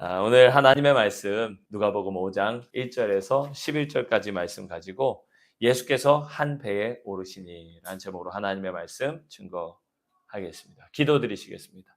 오늘 하나님의 말씀 누가복음 5장 1절에서 11절까지 말씀 가지고 예수께서 한 배에 오르시니라는 제목으로 하나님의 말씀 증거하겠습니다. 기도드리시겠습니다.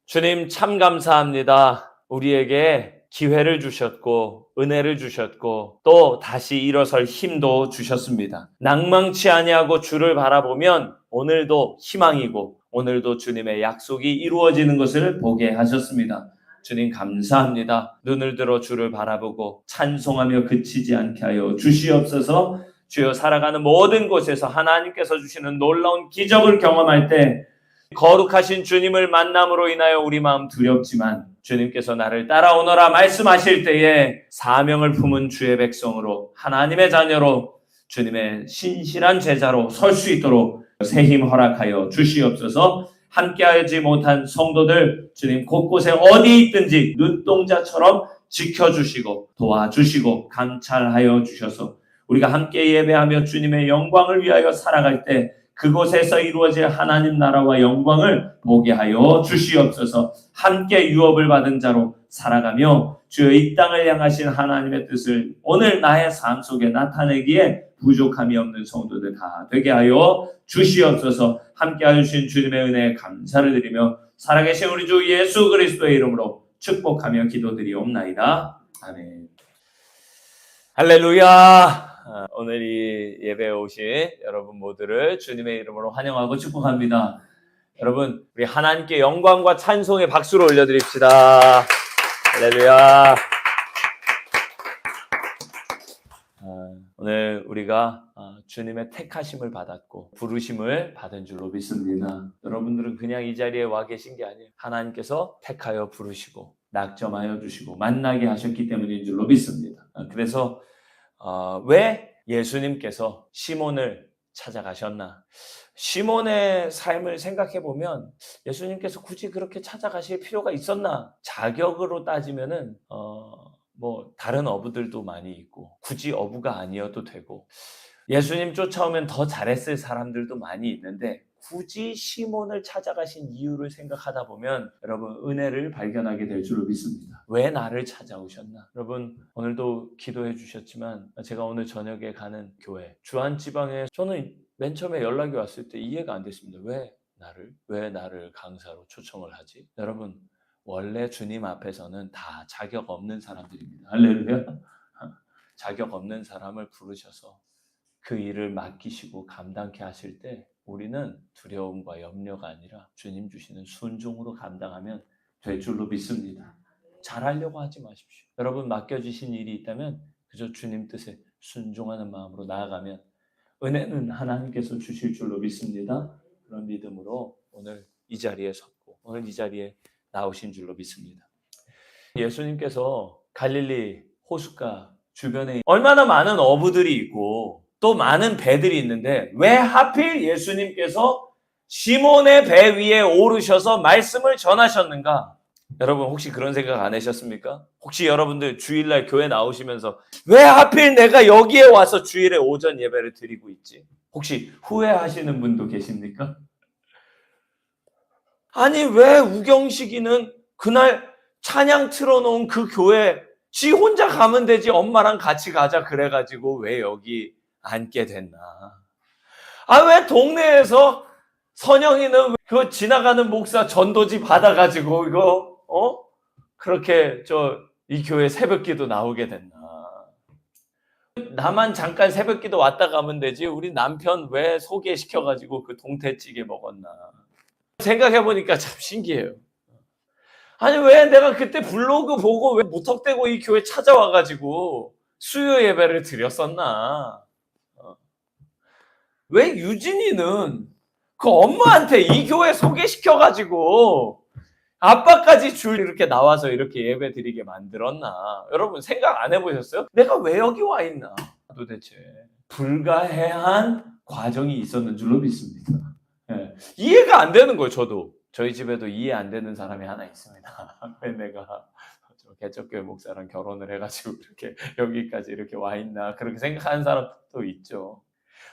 주님 참 감사합니다. 우리에게 기회를 주셨고 은혜를 주셨고 또 다시 일어설 힘도 주셨습니다. 낭망치 아니하고 주를 바라보면 오늘도 희망이고 오늘도 주님의 약속이 이루어지는 것을 보게 하셨습니다. 주님 감사합니다. 눈을 들어 주를 바라보고 찬송하며 그치지 않게 하여 주시옵소서. 주여 살아가는 모든 곳에서 하나님께서 주시는 놀라운 기적을 경험할 때 거룩하신 주님을 만남으로 인하여 우리 마음 두렵지만 주님께서 나를 따라오너라 말씀하실 때에 사명을 품은 주의 백성으로 하나님의 자녀로 주님의 신실한 제자로 설 수 있도록 새 힘 허락하여 주시옵소서. 함께하지 못한 성도들 주님 곳곳에 어디 있든지 눈동자처럼 지켜주시고 도와주시고 감찰하여 주셔서 우리가 함께 예배하며 주님의 영광을 위하여 살아갈 때 그곳에서 이루어질 하나님 나라와 영광을 보게 하여 주시옵소서. 함께 유업을 받은 자로 살아가며 주여 이 땅을 향하신 하나님의 뜻을 오늘 나의 삶 속에 나타내기에 부족함이 없는 성도들 다 되게 하여 주시옵소서. 함께 해주신 주님의 은혜에 감사를 드리며 살아계신 우리 주 예수 그리스도의 이름으로 축복하며 기도드리옵나이다. 아멘. 할렐루야. 오늘 이 예배에 오신 여러분 모두를 주님의 이름으로 환영하고 축복합니다. 여러분 우리 하나님께 영광과 찬송의 박수를 올려드립시다. 할렐루야. 오늘 우리가 주님의 택하심을 받았고 부르심을 받은 줄로 믿습니다. 여러분들은 그냥 이 자리에 와 계신 게 아니에요. 하나님께서 택하여 부르시고 낙점하여 주시고 만나게 하셨기 때문인 줄로 믿습니다. 그래서 왜 예수님께서 시몬을 찾아가셨나? 시몬의 삶을 생각해 보면 예수님께서 굳이 그렇게 찾아가실 필요가 있었나? 자격으로 따지면은 다른 어부들도 많이 있고 굳이 어부가 아니어도 되고 예수님 쫓아오면 더 잘했을 사람들도 많이 있는데 굳이 시몬을 찾아가신 이유를 생각하다 보면 여러분 은혜를 발견하게 될 줄로 믿습니다. 왜 나를 찾아오셨나? 여러분 오늘도 기도해 주셨지만 제가 오늘 저녁에 가는 교회 주안지방에 저는 맨 처음에 연락이 왔을 때 이해가 안 됐습니다. 왜 나를 강사로 초청을 하지? 여러분 원래 주님 앞에서는 다 자격 없는 사람들입니다. 할렐루야. 자격 없는 사람을 부르셔서 그 일을 맡기시고 감당케 하실 때 우리는 두려움과 염려가 아니라 주님 주시는 순종으로 감당하면 될 줄로 믿습니다. 잘하려고 하지 마십시오. 여러분 맡겨주신 일이 있다면 그저 주님 뜻에 순종하는 마음으로 나아가면 은혜는 하나님께서 주실 줄로 믿습니다. 그런 믿음으로 오늘 이 자리에 섰고 오늘 이 자리에 나오신 줄로 믿습니다. 예수님께서 갈릴리 호숫가 주변에 얼마나 많은 어부들이 있고 또 많은 배들이 있는데 왜 하필 예수님께서 시몬의 배 위에 오르셔서 말씀을 전하셨는가? 여러분 혹시 그런 생각 안 하셨습니까? 혹시 여러분들 주일날 교회 나오시면서 왜 하필 내가 여기에 와서 주일에 오전 예배를 드리고 있지? 혹시 후회하시는 분도 계십니까? 아니 왜 우경식이는 그날 찬양 틀어놓은 그 교회 지 혼자 가면 되지 엄마랑 같이 가자 그래가지고 왜 여기 앉게 됐나? 왜 동네에서 선영이는 그 지나가는 목사 전도지 받아가지고 이거 그렇게 이 교회 새벽기도 나오게 됐나? 나만 잠깐 새벽기도 왔다 가면 되지 우리 남편 왜 소개시켜가지고 그 동태찌개 먹었나? 생각해보니까 참 신기해요. 아니 왜 내가 그때 블로그 보고 왜 무턱대고 이 교회 찾아와가지고 수요 예배를 드렸었나? 왜 유진이는 그 엄마한테 이 교회 소개시켜가지고 아빠까지 줄 이렇게 나와서 이렇게 예배 드리게 만들었나? 여러분 생각 안 해보셨어요? 내가 왜 여기 와 있나? 도대체 불가해한 과정이 있었는 줄로 믿습니다. 네. 이해가 안 되는 거예요. 저희 집에도 이해 안 되는 사람이 하나 있습니다. 왜 내가 개척교회 목사랑 결혼을 해가지고 이렇게 여기까지 이렇게 와 있나 그렇게 생각하는 사람도 있죠.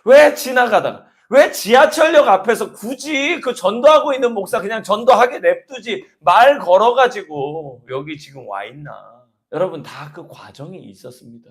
왜 지나가다가 왜 지하철역 앞에서 굳이 그 전도하고 있는 목사 그냥 전도하게 냅두지 말 걸어가지고 여기 지금 와 있나. 여러분 다 그 과정이 있었습니다.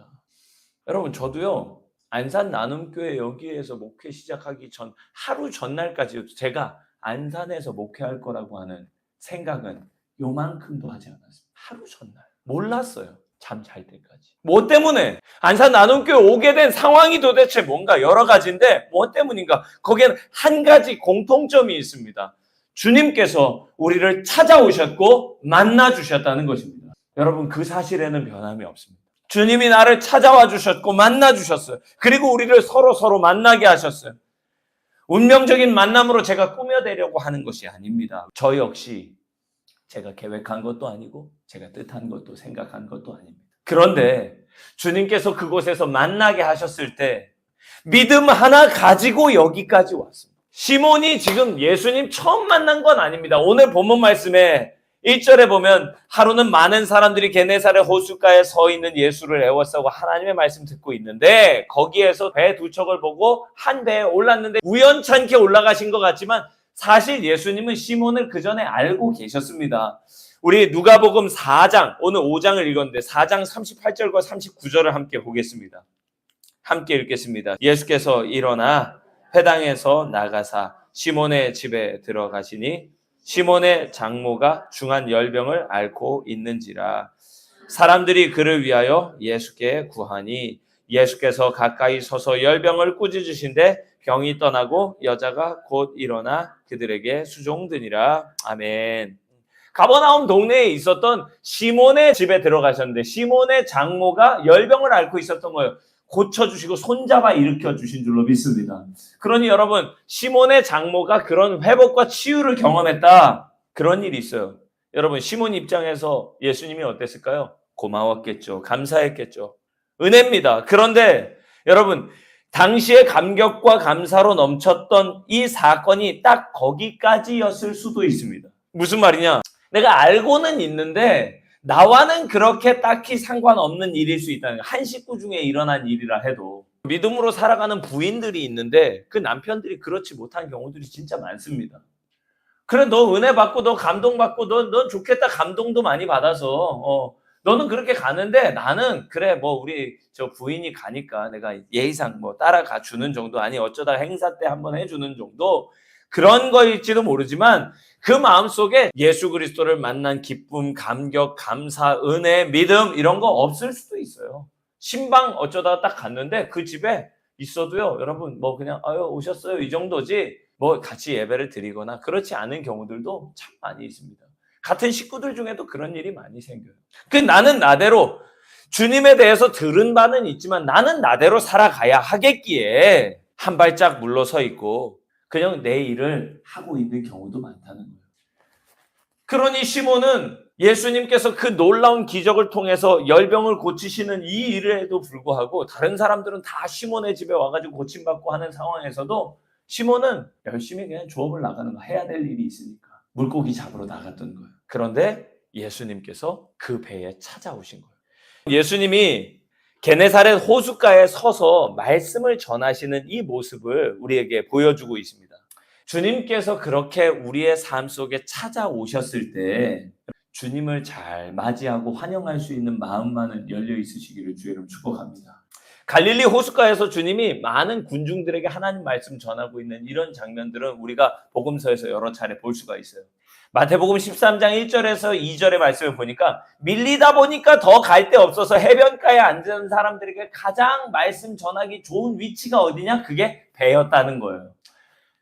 여러분 저도요. 안산 나눔교회 여기에서 목회 시작하기 전 하루 전날까지 제가 안산에서 목회할 거라고 하는 생각은 요만큼도 하지 않았습니다. 하루 전날. 몰랐어요. 잠 잘 때까지. 뭐 때문에? 안산 나눔교회 오게 된 상황이 도대체 뭔가 여러 가지인데 뭐 때문인가? 거기에는 한 가지 공통점이 있습니다. 주님께서 우리를 찾아오셨고 만나주셨다는 것입니다. 여러분 그 사실에는 변함이 없습니다. 주님이 나를 찾아와 주셨고 만나 주셨어요. 그리고 우리를 서로 만나게 하셨어요. 운명적인 만남으로 제가 꾸며내려고 하는 것이 아닙니다. 저 역시 제가 계획한 것도 아니고 제가 뜻한 것도 생각한 것도 아닙니다. 그런데 주님께서 그곳에서 만나게 하셨을 때 믿음 하나 가지고 여기까지 왔습니다. 시몬이 지금 예수님 처음 만난 건 아닙니다. 오늘 본문 말씀에 1절에 보면 하루는 많은 사람들이 게네사렛 호숫가에 서 있는 예수를 애워싸고 하나님의 말씀 듣고 있는데 거기에서 배 두 척을 보고 한 배에 올랐는데 우연찮게 올라가신 것 같지만 사실 예수님은 시몬을 그 전에 알고 계셨습니다. 우리 누가복음 4장, 오늘 5장을 읽었는데 4장 38절과 39절을 함께 보겠습니다. 함께 읽겠습니다. 예수께서 일어나 회당에서 나가사 시몬의 집에 들어가시니 시몬의 장모가 중한 열병을 앓고 있는지라. 사람들이 그를 위하여 예수께 구하니 예수께서 가까이 서서 열병을 꾸짖으신데 병이 떠나고 여자가 곧 일어나 그들에게 수종드니라. 아멘. 가버나움 동네에 있었던 시몬의 집에 들어가셨는데 시몬의 장모가 열병을 앓고 있었던 거예요. 고쳐주시고 손잡아 일으켜주신 줄로 믿습니다. 그러니 여러분 시몬의 장모가 그런 회복과 치유를 경험했다. 그런 일이 있어요. 여러분 시몬 입장에서 예수님이 어땠을까요? 고마웠겠죠. 감사했겠죠. 은혜입니다. 그런데 여러분 당시의 감격과 감사로 넘쳤던 이 사건이 딱 거기까지였을 수도 있습니다. 무슨 말이냐? 내가 알고는 있는데 나와는 그렇게 딱히 상관없는 일일 수 있다는 거예요. 한 식구 중에 일어난 일이라 해도 믿음으로 살아가는 부인들이 있는데 그 남편들이 그렇지 못한 경우들이 진짜 많습니다. 그래 너 은혜 받고 너 감동 받고 넌 좋겠다 감동도 많이 받아서 너는 그렇게 가는데 나는 그래 뭐 우리 저 부인이 가니까 내가 예의상 뭐 따라가 주는 정도 아니 어쩌다 행사 때 한번 해주는 정도 그런 거일지도 모르지만 그 마음속에 예수 그리스도를 만난 기쁨, 감격, 감사, 은혜, 믿음 이런 거 없을 수도 있어요. 신방 어쩌다가 딱 갔는데 그 집에 있어도요. 여러분 뭐 그냥 아유 오셨어요 이 정도지 뭐 같이 예배를 드리거나 그렇지 않은 경우들도 참 많이 있습니다. 같은 식구들 중에도 그런 일이 많이 생겨요. 그 나는 나대로 주님에 대해서 들은 바는 있지만 나는 나대로 살아가야 하겠기에 한 발짝 물러서 있고 그냥 내 일을 하고 있는 경우도 많다는 거예요. 그러니 시몬은 예수님께서 그 놀라운 기적을 통해서 열병을 고치시는 이 일에도 불구하고 다른 사람들은 다 시몬의 집에 와가지고 고침받고 하는 상황에서도 시몬은 열심히 그냥 조업을 나가는 거 해야 될 일이 있으니까 물고기 잡으러 나갔던 거예요. 그런데 예수님께서 그 배에 찾아오신 거예요. 예수님이 게네사렛 호숫가에 서서 말씀을 전하시는 이 모습을 우리에게 보여주고 있습니다. 주님께서 그렇게 우리의 삶 속에 찾아오셨을 때 주님을 잘 맞이하고 환영할 수 있는 마음만은 열려 있으시기를 주의 이름 축복합니다. 갈릴리 호숫가에서 주님이 많은 군중들에게 하나님 말씀 전하고 있는 이런 장면들은 우리가 복음서에서 여러 차례 볼 수가 있어요. 마태복음 13장 1절에서 2절의 말씀을 보니까 밀리다 보니까 더 갈 데 없어서 해변가에 앉은 사람들에게 가장 말씀 전하기 좋은 위치가 어디냐? 그게 배였다는 거예요.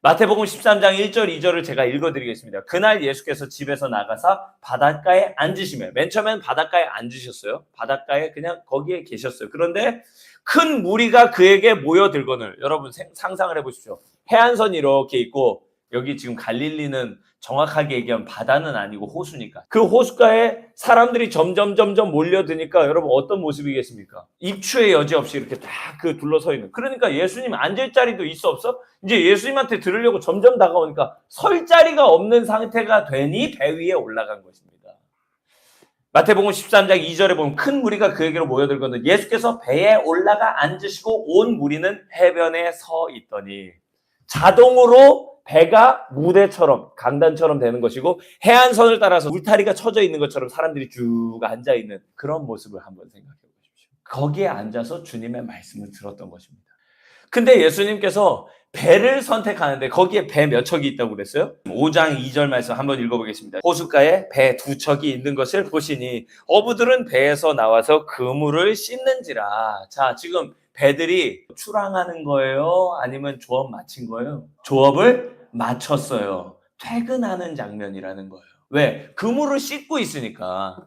마태복음 13장 1절 2절을 제가 읽어드리겠습니다. 그날 예수께서 집에서 나가사 바닷가에 앉으시며 맨 처음엔 바닷가에 앉으셨어요. 바닷가에 그냥 거기에 계셨어요. 그런데 큰 무리가 그에게 모여들거늘 여러분 상상을 해보십시오. 해안선이 이렇게 있고 여기 지금 갈릴리는 정확하게 얘기하면 바다는 아니고 호수니까 그 호숫가에 사람들이 점점 몰려드니까 여러분 어떤 모습이겠습니까? 입추의 여지 없이 이렇게 딱 그 둘러서 있는 그러니까 예수님 앉을 자리도 있어 없어? 이제 예수님한테 들으려고 점점 다가오니까 설 자리가 없는 상태가 되니 배 위에 올라간 것입니다. 마태복음 13장 2절에 보면 큰 무리가 그에게로 모여들거든 예수께서 배에 올라가 앉으시고 온 무리는 해변에 서 있더니 자동으로 배가 무대처럼 강단처럼 되는 것이고 해안선을 따라서 울타리가 쳐져 있는 것처럼 사람들이 쭉 앉아 있는 그런 모습을 한번 생각해 보십시오. 거기에 앉아서 주님의 말씀을 들었던 것입니다. 근데 예수님께서 배를 선택하는데 거기에 배 몇 척이 있다고 그랬어요? 5장 2절 말씀 한번 읽어보겠습니다. 호숫가에 배 2척이 있는 것을 보시니 어부들은 배에서 나와서 그물을 씻는지라. 자, 지금 배들이 출항하는 거예요? 아니면 조업 마친 거예요? 조업을 마쳤어요. 퇴근하는 장면이라는 거예요. 왜? 그물을 씻고 있으니까.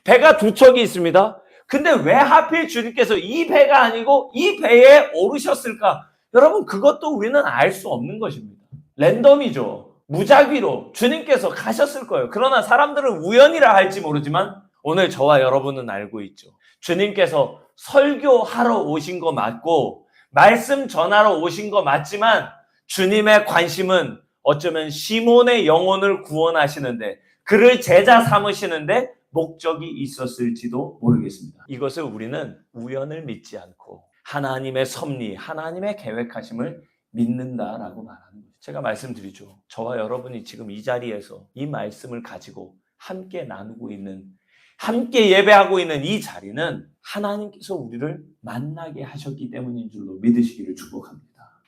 배가 2척이 있습니다. 근데 왜 하필 주님께서 이 배가 아니고 이 배에 오르셨을까? 여러분, 그것도 우리는 알 수 없는 것입니다. 랜덤이죠. 무작위로 주님께서 가셨을 거예요. 그러나 사람들은 우연이라 할지 모르지만 오늘 저와 여러분은 알고 있죠. 주님께서 설교하러 오신 거 맞고 말씀 전하러 오신 거 맞지만 주님의 관심은 어쩌면 시몬의 영혼을 구원하시는데 그를 제자 삼으시는데 목적이 있었을지도 모르겠습니다. 이것을 우리는 우연을 믿지 않고 하나님의 섭리, 하나님의 계획하심을 믿는다라고 말하는 거죠. 제가 말씀드리죠. 저와 여러분이 지금 이 자리에서 이 말씀을 가지고 함께 나누고 있는, 함께 예배하고 있는 이 자리는 하나님께서 우리를 만나게 하셨기 때문인 줄로 믿으시기를 축복합니다.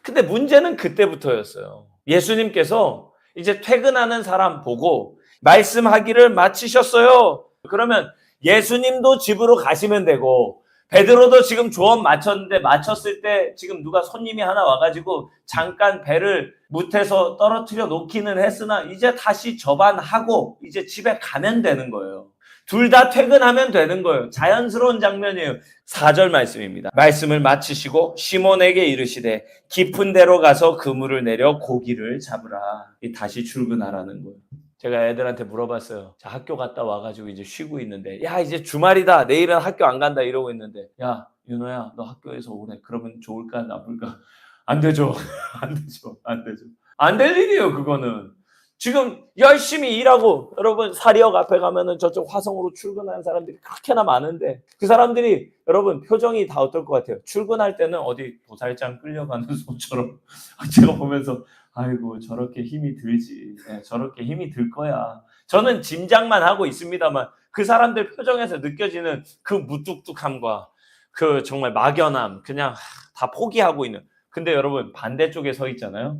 근데 문제는 그때부터였어요. 예수님께서 이제 퇴근하는 사람 보고 말씀하기를 마치셨어요. 그러면 예수님도 집으로 가시면 되고 베드로도 지금 조업 마쳤는데 마쳤을 때 지금 누가 손님이 하나 와가지고 잠깐 배를 못해서 떨어뜨려 놓기는 했으나 이제 다시 접안하고 이제 집에 가면 되는 거예요. 둘 다 퇴근하면 되는 거예요. 자연스러운 장면이에요. 4절 말씀입니다. 말씀을 마치시고 시몬에게 이르시되 깊은 데로 가서 그물을 내려 고기를 잡으라. 다시 출근하라는 거예요. 제가 애들한테 물어봤어요. 자, 학교 갔다 와가지고 이제 쉬고 있는데, 야, 이제 주말이다. 내일은 학교 안 간다. 이러고 있는데, 야, 윤호야, 너 학교에서 오래. 그러면 좋을까, 나쁠까? 안 되죠. 안 되죠. 안 되죠. 안 될 일이에요, 그거는. 지금 열심히 일하고, 여러분, 사리역 앞에 가면은 저쪽 화성으로 출근하는 사람들이 그렇게나 많은데, 그 사람들이, 여러분, 표정이 다 어떨 것 같아요? 출근할 때는 어디 도살장 끌려가는 소처럼, 제가 보면서, 아이고 저렇게 힘이 들지. 네, 저렇게 힘이 들 거야. 저는 짐작만 하고 있습니다만 그 사람들 표정에서 느껴지는 그 무뚝뚝함과 그 정말 막연함, 그냥 다 포기하고 있는. 근데 여러분 반대쪽에 서 있잖아요.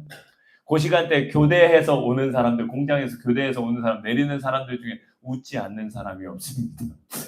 그 시간대 교대해서 오는 사람들, 공장에서 교대해서 오는 사람, 내리는 사람들 중에 웃지 않는 사람이 없습니다.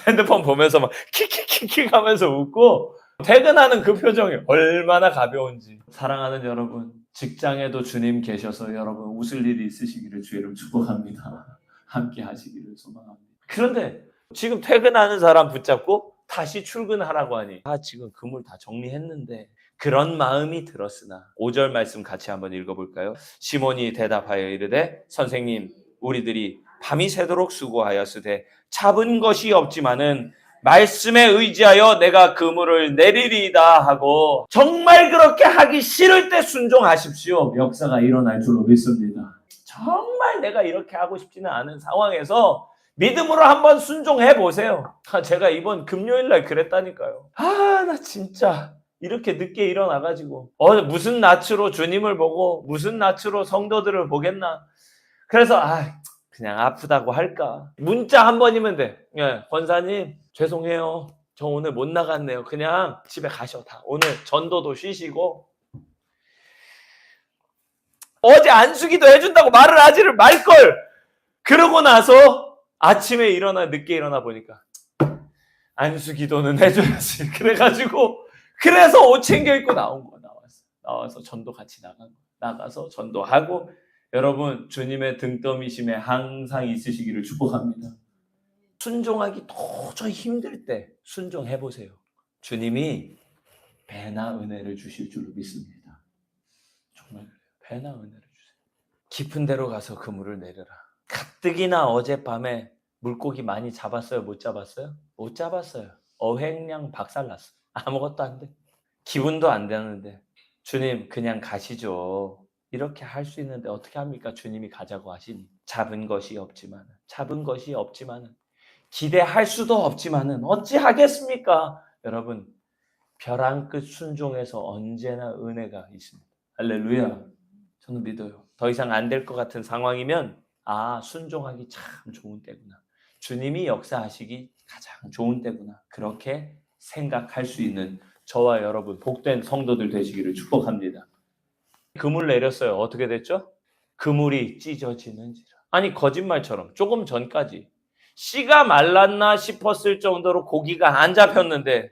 핸드폰 보면서 막 킥킥킥킥 하면서 웃고 퇴근하는 그 표정이 얼마나 가벼운지. 사랑하는 여러분, 직장에도 주님 계셔서 여러분 웃을 일이 있으시기를 주의를 축복합니다. 함께 하시기를 소망합니다. 그런데 지금 퇴근하는 사람 붙잡고 다시 출근하라고 하니 지금 그물 다 정리했는데 그런 마음이 들었으나 5절 말씀 같이 한번 읽어볼까요? 시몬이 대답하여 이르되 선생님 우리들이 밤이 새도록 수고하였으되 잡은 것이 없지만은 말씀에 의지하여 내가 그물을 내리리이다 하고 정말 그렇게 하기 싫을 때 순종하십시오. 역사가 일어날 줄로 믿습니다. 정말 내가 이렇게 하고 싶지는 않은 상황에서 믿음으로 한번 순종해 보세요. 제가 이번 금요일날 그랬다니까요. 나 진짜 이렇게 늦게 일어나가지고 무슨 낯으로 주님을 보고 무슨 낯으로 성도들을 보겠나. 그래서 그냥 아프다고 할까. 문자 한 번이면 돼. 예, 권사님 죄송해요. 저 오늘 못 나갔네요. 그냥 집에 가셔. 다 오늘 전도도 쉬시고. 어제 안수기도 해준다고 말을 하지를 말걸. 그러고 나서 아침에 늦게 일어나 보니까 안수기도는 해줘야지. 그래가지고 그래서 옷 챙겨 입고 나온 거야. 나와서 전도 같이 나가서 전도하고. 여러분 주님의 등떠미심에 항상 있으시기를 축복합니다. 순종하기 도저히 힘들 때 순종해보세요. 주님이 배나 은혜를 주실 줄로 믿습니다. 정말 배나 은혜를 주세요. 깊은 데로 가서 그물을 내려라. 가뜩이나 어젯밤에 물고기 많이 잡았어요? 못 잡았어요? 못 잡았어요. 어획량 박살났어요. 아무것도 안 돼. 기분도 안 되는데 주님 그냥 가시죠. 이렇게 할 수 있는데 어떻게 합니까? 주님이 가자고 하시니 잡은 것이 없지만은 기대할 수도 없지만은 어찌 하겠습니까? 여러분 벼랑 끝 순종에서 언제나 은혜가 있습니다. 할렐루야. 저는 믿어요. 더 이상 안 될 것 같은 상황이면 순종하기 참 좋은 때구나. 주님이 역사하시기 가장 좋은 때구나. 그렇게 생각할 수 있는 저와 여러분 복된 성도들 되시기를 축복합니다. 그물 내렸어요. 어떻게 됐죠? 그물이 찢어지는지라. 아니 거짓말처럼 조금 전까지 씨가 말랐나 싶었을 정도로 고기가 안 잡혔는데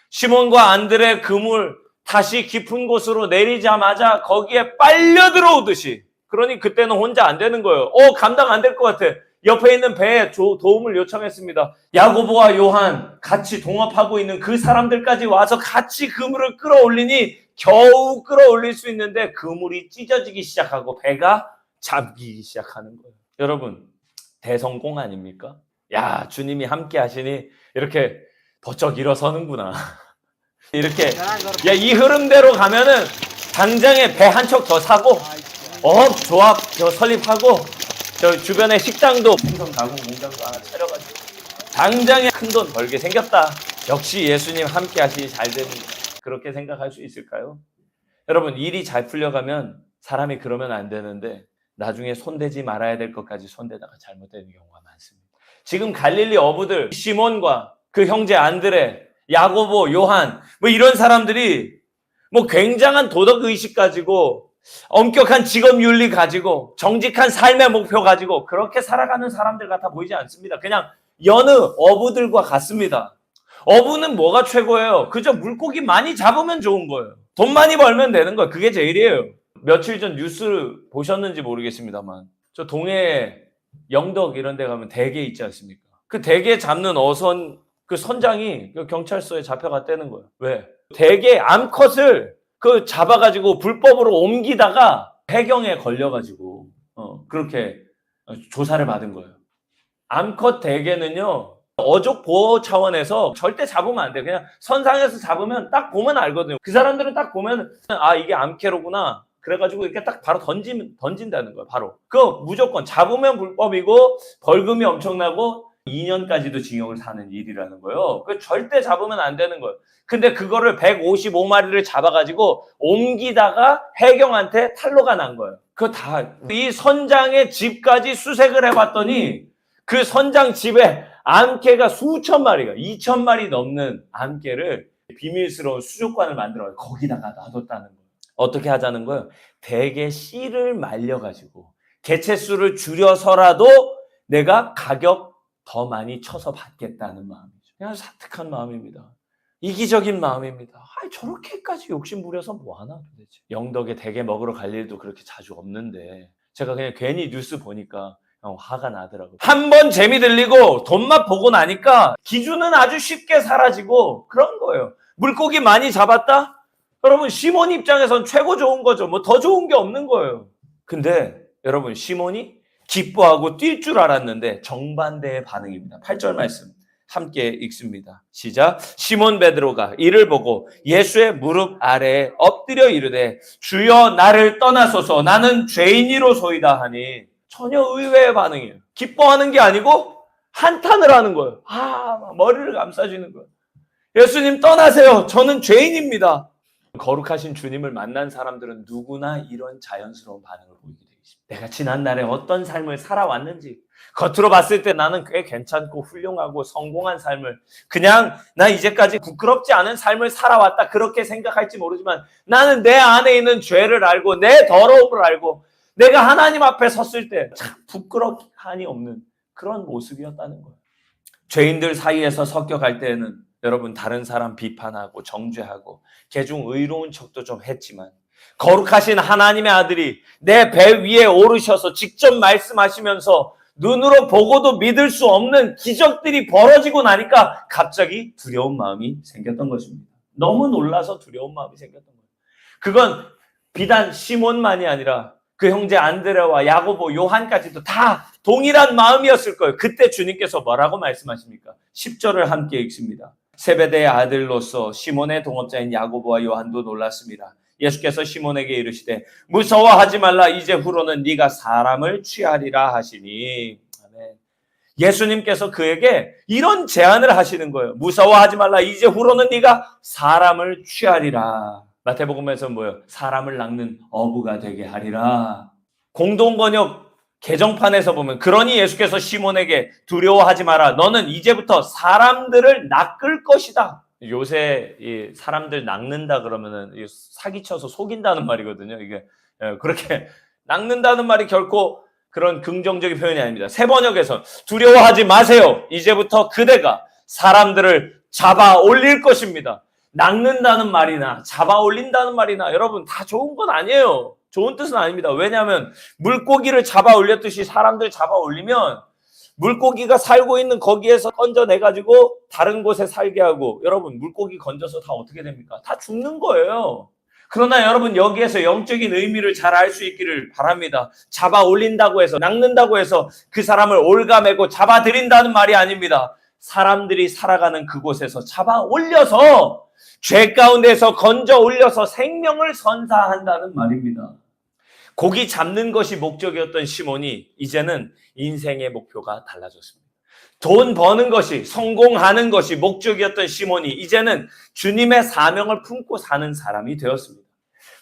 시몬과 안드레 그물 다시 깊은 곳으로 내리자마자 거기에 빨려 들어오듯이, 그러니 그때는 혼자 안 되는 거예요. 감당 안 될 것 같아. 옆에 있는 배에 도움을 요청했습니다. 야고보와 요한 같이 동업하고 있는 그 사람들까지 와서 같이 그물을 끌어올리니 겨우 끌어올릴 수 있는데 그물이 찢어지기 시작하고 배가 잠기기 시작하는 거예요. 여러분, 대성공 아닙니까? 야, 주님이 함께 하시니 이렇게 버쩍 일어서는구나. 이렇게 이 흐름대로 가면은 당장에 배 한 척 더 사고 조합 설립하고 저 주변에 식당도 생선 가공 공장도 하나 차려가지고 당장에 큰 돈 벌게 생겼다. 역시 예수님 함께 하시니 잘 됩니다. 그렇게 생각할 수 있을까요? 여러분, 일이 잘 풀려가면 사람이 그러면 안 되는데 나중에 손대지 말아야 될 것까지 손대다가 잘못되는 경우가 많습니다. 지금 갈릴리 어부들 시몬과 그 형제 안드레, 야고보, 요한 이런 사람들이 굉장한 도덕의식 가지고 엄격한 직업윤리 가지고 정직한 삶의 목표 가지고 그렇게 살아가는 사람들 같아 보이지 않습니다. 그냥 여느 어부들과 같습니다. 어부는 뭐가 최고예요? 그저 물고기 많이 잡으면 좋은 거예요. 돈 많이 벌면 되는 거예요. 그게 제일이에요. 며칠 전 뉴스 보셨는지 모르겠습니다만 저 동해 영덕 이런 데 가면 대게 있지 않습니까? 그 대게 잡는 어선 그 선장이 그 경찰서에 잡혀갔다는 거예요. 왜? 대게 암컷을 잡아가지고 불법으로 옮기다가 해경에 걸려가지고 그렇게 조사를 받은 거예요. 암컷 대게는요 어족 보호 차원에서 절대 잡으면 안 돼요. 그냥 선상에서 잡으면 딱 보면 알거든요. 그 사람들은 딱 보면 이게 암캐로구나. 그래가지고 이렇게 딱 바로 던진다는 거예요. 바로. 무조건 잡으면 불법이고 벌금이 엄청나고 2년까지도 징역을 사는 일이라는 거예요. 절대 잡으면 안 되는 거예요. 근데 그거를 155마리를 잡아가지고 옮기다가 해경한테 탄로가 난 거예요. 이 선장의 집까지 수색을 해봤더니 그 선장 집에 암캐가 수천 마리가 2,000마리 넘는 암캐를 비밀스러운 수족관을 만들어 거기다가 놔뒀다는 거예요. 어떻게 하자는 거예요? 대게 씨를 말려가지고 개체수를 줄여서라도 내가 가격 더 많이 쳐서 받겠다는 마음이죠. 그냥 사특한 마음입니다. 이기적인 마음입니다. 저렇게까지 욕심 부려서 뭐하나 도대체. 영덕에 대게 먹으러 갈 일도 그렇게 자주 없는데 제가 그냥 괜히 뉴스 보니까 화가 나더라고요. 한번 재미 들리고 돈맛 보고 나니까 기준은 아주 쉽게 사라지고 그런 거예요. 물고기 많이 잡았다? 여러분, 시몬 입장에선 최고 좋은 거죠. 더 좋은 게 없는 거예요. 근데 여러분, 시몬이 기뻐하고 뛸 줄 알았는데 정반대의 반응입니다. 8절 말씀 함께 읽습니다. 시작. 시몬 베드로가 이를 보고 예수의 무릎 아래에 엎드려 이르되 주여 나를 떠나소서 나는 죄인이로소이다 하니 전혀 의외의 반응이에요. 기뻐하는 게 아니고 한탄을 하는 거예요. 머리를 감싸주는 거예요. 예수님 떠나세요. 저는 죄인입니다. 거룩하신 주님을 만난 사람들은 누구나 이런 자연스러운 반응을 보이게 되어 있습니다. 내가 지난날에 어떤 삶을 살아왔는지 겉으로 봤을 때 나는 꽤 괜찮고 훌륭하고 성공한 삶을 그냥 나 이제까지 부끄럽지 않은 삶을 살아왔다 그렇게 생각할지 모르지만 나는 내 안에 있는 죄를 알고 내 더러움을 알고 내가 하나님 앞에 섰을 때 참 부끄럽함이 없는 그런 모습이었다는 거예요. 죄인들 사이에서 섞여갈 때에는 여러분 다른 사람 비판하고 정죄하고 개중 의로운 척도 좀 했지만 거룩하신 하나님의 아들이 내 배 위에 오르셔서 직접 말씀하시면서 눈으로 보고도 믿을 수 없는 기적들이 벌어지고 나니까 갑자기 두려운 마음이 생겼던 것입니다. 너무 놀라서 두려운 마음이 생겼던 거예요. 그건 비단 시몬만이 아니라 그 형제 안드레와 야고보, 요한까지도 다 동일한 마음이었을 거예요. 그때 주님께서 뭐라고 말씀하십니까? 10절을 함께 읽습니다. 세베대의 아들로서 시몬의 동업자인 야고보와 요한도 놀랐습니다. 예수께서 시몬에게 이르시되 무서워하지 말라 이제 후로는 네가 사람을 취하리라 하시니. 아멘. 예수님께서 그에게 이런 제안을 하시는 거예요. 무서워하지 말라 이제 후로는 네가 사람을 취하리라. 마태복음에서 뭐예요? 사람을 낚는 어부가 되게 하리라. 공동번역 개정판에서 보면 그러니 예수께서 시몬에게 두려워하지 마라. 너는 이제부터 사람들을 낚을 것이다. 요새 이 사람들 낚는다 그러면은 사기쳐서 속인다는 말이거든요. 이게 그렇게 낚는다는 말이 결코 그런 긍정적인 표현이 아닙니다. 새 번역에서 두려워하지 마세요. 이제부터 그대가 사람들을 잡아 올릴 것입니다. 낚는다는 말이나 잡아 올린다는 말이나 여러분 다 좋은 건 아니에요. 좋은 뜻은 아닙니다. 왜냐하면 물고기를 잡아 올렸듯이 사람들 잡아 올리면 물고기가 살고 있는 거기에서 건져내가지고 다른 곳에 살게 하고 여러분 물고기 건져서 다 어떻게 됩니까? 다 죽는 거예요. 그러나 여러분 여기에서 영적인 의미를 잘 알 수 있기를 바랍니다. 잡아 올린다고 해서 낚는다고 해서 그 사람을 올가매고 잡아들인다는 말이 아닙니다. 사람들이 살아가는 그곳에서 잡아 올려서 죄 가운데서 건져 올려서 생명을 선사한다는 말입니다. 고기 잡는 것이 목적이었던 시몬이 이제는 인생의 목표가 달라졌습니다. 돈 버는 것이, 성공하는 것이 목적이었던 시몬이 이제는 주님의 사명을 품고 사는 사람이 되었습니다.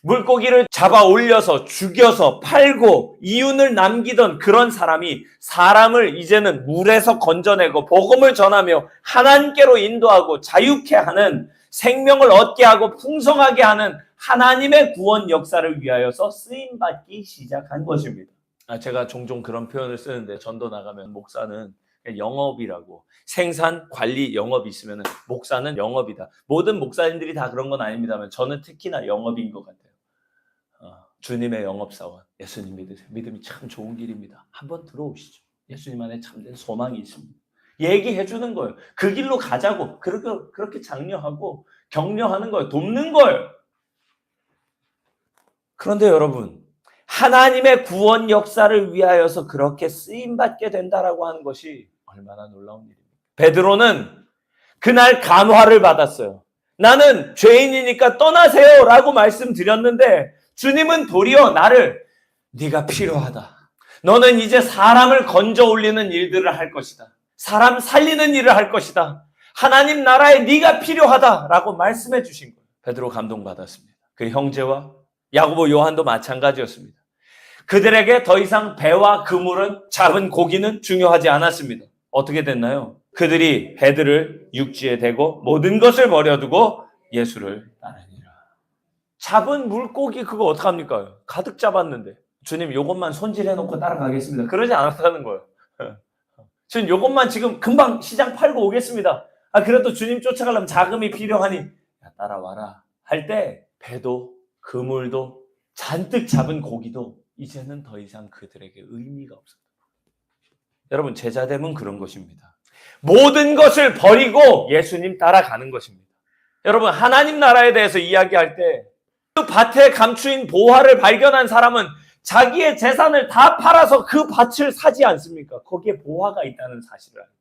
물고기를 잡아 올려서 죽여서 팔고 이윤을 남기던 그런 사람이 사람을 이제는 물에서 건져내고 복음을 전하며 하나님께로 인도하고 자유케 하는, 생명을 얻게 하고 풍성하게 하는 하나님의 구원 역사를 위하여서 쓰임받기 시작한 것입니다. 제가 종종 그런 표현을 쓰는데 전도 나가면 목사는 영업이라고, 생산, 관리, 영업이 있으면 목사는 영업이다. 모든 목사님들이 다 그런 건 아닙니다만 저는 특히나 영업인 것 같아요. 주님의 영업사원, 예수님 믿으세요. 믿음이 참 좋은 길입니다. 한번 들어오시죠. 예수님 안에 참된 소망이 있습니다. 얘기해 주는 거예요. 그 길로 가자고, 그렇게 장려하고 격려하는 거예요. 돕는 거예요. 그런데 여러분, 하나님의 구원 역사를 위하여서 그렇게 쓰임받게 된다라고 하는 것이 얼마나 놀라운 일입니까? 베드로는 그날 간화를 받았어요. 나는 죄인이니까 떠나세요 라고 말씀드렸는데 주님은 도리어 나를 네가 필요하다. 너는 이제 사람을 건져 올리는 일들을 할 것이다. 사람 살리는 일을 할 것이다. 하나님 나라에 네가 필요하다라고 말씀해 주신 거예요. 베드로 감동받았습니다. 그 형제와 야고보, 요한도 마찬가지였습니다. 그들에게 더 이상 배와 그물은, 잡은 고기는 중요하지 않았습니다. 어떻게 됐나요? 그들이 배들을 육지에 대고 모든 것을 버려두고 예수를 따르니라. 잡은 물고기 그거 어떡합니까? 가득 잡았는데 주님 요것만 손질해놓고 따라가겠습니다. 그러지 않았다는 거예요. 주님 요것만 지금 금방 시장 팔고 오겠습니다. 그래도 주님 쫓아가려면 자금이 필요하니 야, 따라와라 할 때 배도 그물도 잔뜩 잡은 고기도 이제는 더 이상 그들에게 의미가 없었다. 여러분, 제자됨은 그런 것입니다. 모든 것을 버리고 예수님 따라가는 것입니다. 여러분, 하나님 나라에 대해서 이야기할 때 그 밭에 감추인 보화를 발견한 사람은 자기의 재산을 다 팔아서 그 밭을 사지 않습니까? 거기에 보화가 있다는 사실을 알고.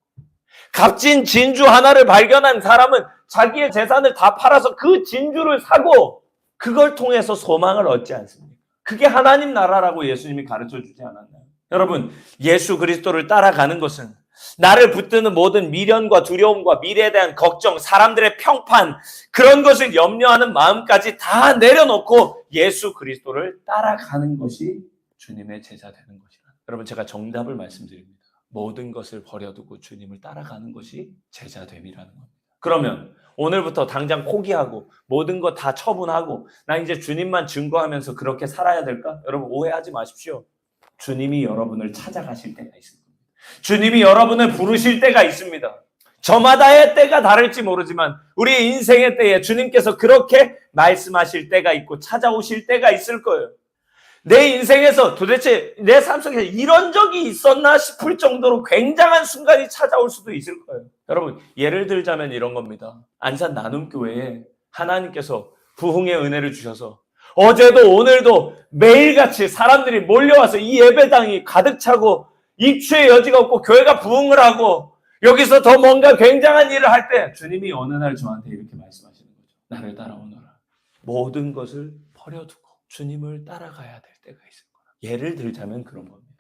값진 진주 하나를 발견한 사람은 자기의 재산을 다 팔아서 그 진주를 사고 그걸 통해서 소망을 얻지 않습니까? 그게 하나님 나라라고 예수님이 가르쳐 주지 않았나요? 여러분, 예수 그리스도를 따라가는 것은 나를 붙드는 모든 미련과 두려움과 미래에 대한 걱정, 사람들의 평판, 그런 것을 염려하는 마음까지 다 내려놓고 예수 그리스도를 따라가는 것이 주님의 제자 되는 것이라. 여러분, 제가 정답을 말씀드립니다. 모든 것을 버려두고 주님을 따라가는 것이 제자됨이라는 겁니다. 그러면 오늘부터 당장 포기하고 모든 것 다 처분하고 나 이제 주님만 증거하면서 그렇게 살아야 될까? 여러분, 오해하지 마십시오. 주님이 여러분을 찾아가실 때가 있습니다. 주님이 여러분을 부르실 때가 있습니다. 저마다의 때가 다를지 모르지만 우리의 인생의 때에 주님께서 그렇게 말씀하실 때가 있고 찾아오실 때가 있을 거예요. 내 인생에서 도대체 내 삶 속에서 이런 적이 있었나 싶을 정도로 굉장한 순간이 찾아올 수도 있을 거예요. 여러분, 예를 들자면 이런 겁니다. 안산 나눔교회에 하나님께서 부흥의 은혜를 주셔서 어제도 오늘도 매일같이 사람들이 몰려와서 이 예배당이 가득 차고 입추의 여지가 없고 교회가 부흥을 하고 여기서 더 뭔가 굉장한 일을 할 때 주님이 어느 날 저한테 이렇게 말씀하시는 거죠. 나를 따라오너라. 모든 것을 버려두고 주님을 따라가야 될 때가 있을 거라. 예를 들자면 그런 겁니다.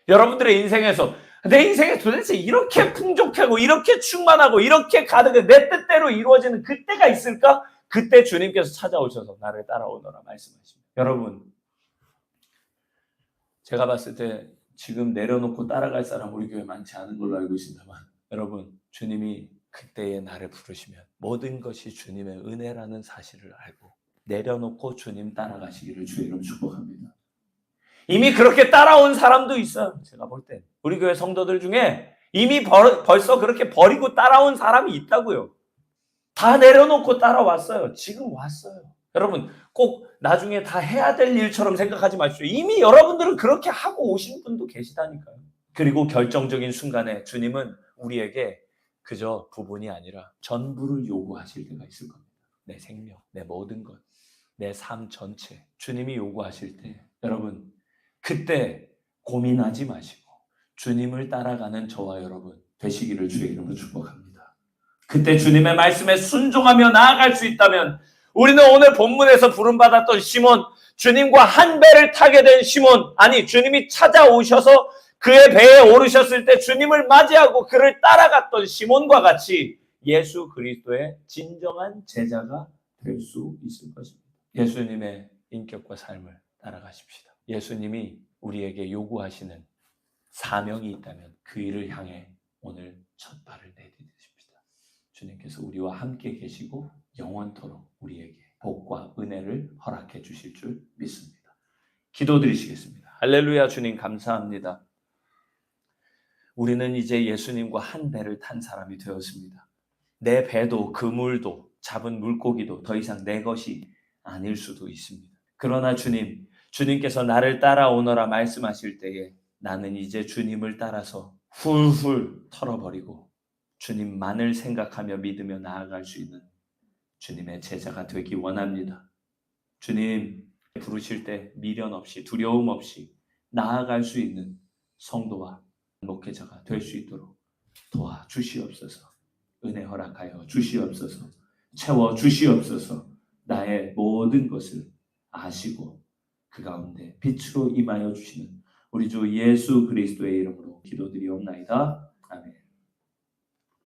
여러분들의 인생에서 내 인생에 도대체 이렇게 풍족하고 이렇게 충만하고 이렇게 가득해 내 뜻대로 이루어지는 그때가 있을까? 그때 주님께서 찾아오셔서 나를 따라오너라 말씀하십니다. 여러분, 제가 봤을 때 지금 내려놓고 따라갈 사람 우리 교회 많지 않은 걸로 알고 있습니다만, 여러분, 주님이 그때에 나를 부르시면 모든 것이 주님의 은혜라는 사실을 알고 내려놓고 주님 따라가시기를 주의 이름 축복합니다. 이미 그렇게 따라온 사람도 있어요. 제가 볼 때 우리 교회 성도들 중에 이미 벌써 그렇게 버리고 따라온 사람이 있다고요. 다 내려놓고 따라왔어요. 지금 왔어요. 여러분, 꼭 나중에 다 해야 될 일처럼 생각하지 마십시오. 이미 여러분들은 그렇게 하고 오신 분도 계시다니까요. 그리고 결정적인 순간에 주님은 우리에게 그저 부분이 아니라 전부를 요구하실 때가 있을 겁니다. 내 생명, 내 모든 것, 내 삶 전체 주님이 요구하실 때, 여러분, 그때 고민하지 마시고 주님을 따라가는 저와 여러분 되시기를 주의 이름으로 축복합니다. 그때 주님의 말씀에 순종하며 나아갈 수 있다면, 우리는 오늘 본문에서 부름받았던 시몬, 주님과 한 배를 타게 된 시몬, 아니 주님이 찾아오셔서 그의 배에 오르셨을 때 주님을 맞이하고 그를 따라갔던 시몬과 같이 예수 그리스도의 진정한 제자가 될 수 있을 것입니다. 예수님의 인격과 삶을 따라가십시다. 예수님이 우리에게 요구하시는 사명이 있다면 그 일을 향해 오늘 첫 발을 내딛으십시다. 주님께서 우리와 함께 계시고 영원토록 우리에게 복과 은혜를 허락해 주실 줄 믿습니다. 기도드리시겠습니다. 할렐루야. 주님 감사합니다. 우리는 이제 예수님과 한 배를 탄 사람이 되었습니다. 내 배도 그물도 잡은 물고기도 더 이상 내 것이 아닐 수도 있습니다. 그러나 주님께서 나를 따라오너라 말씀하실 때에 나는 이제 주님을 따라서 훌훌 털어버리고 주님만을 생각하며 믿으며 나아갈 수 있는 주님의 제자가 되기 원합니다. 주님 부르실 때 미련 없이 두려움 없이 나아갈 수 있는 성도와 목회자가 될 수 있도록 도와주시옵소서. 은혜 허락하여 주시옵소서. 채워 주시옵소서. 나의 모든 것을 아시고 그 가운데 빛으로 임하여 주시는 우리 주 예수 그리스도의 이름으로 기도드리옵나이다. 아멘.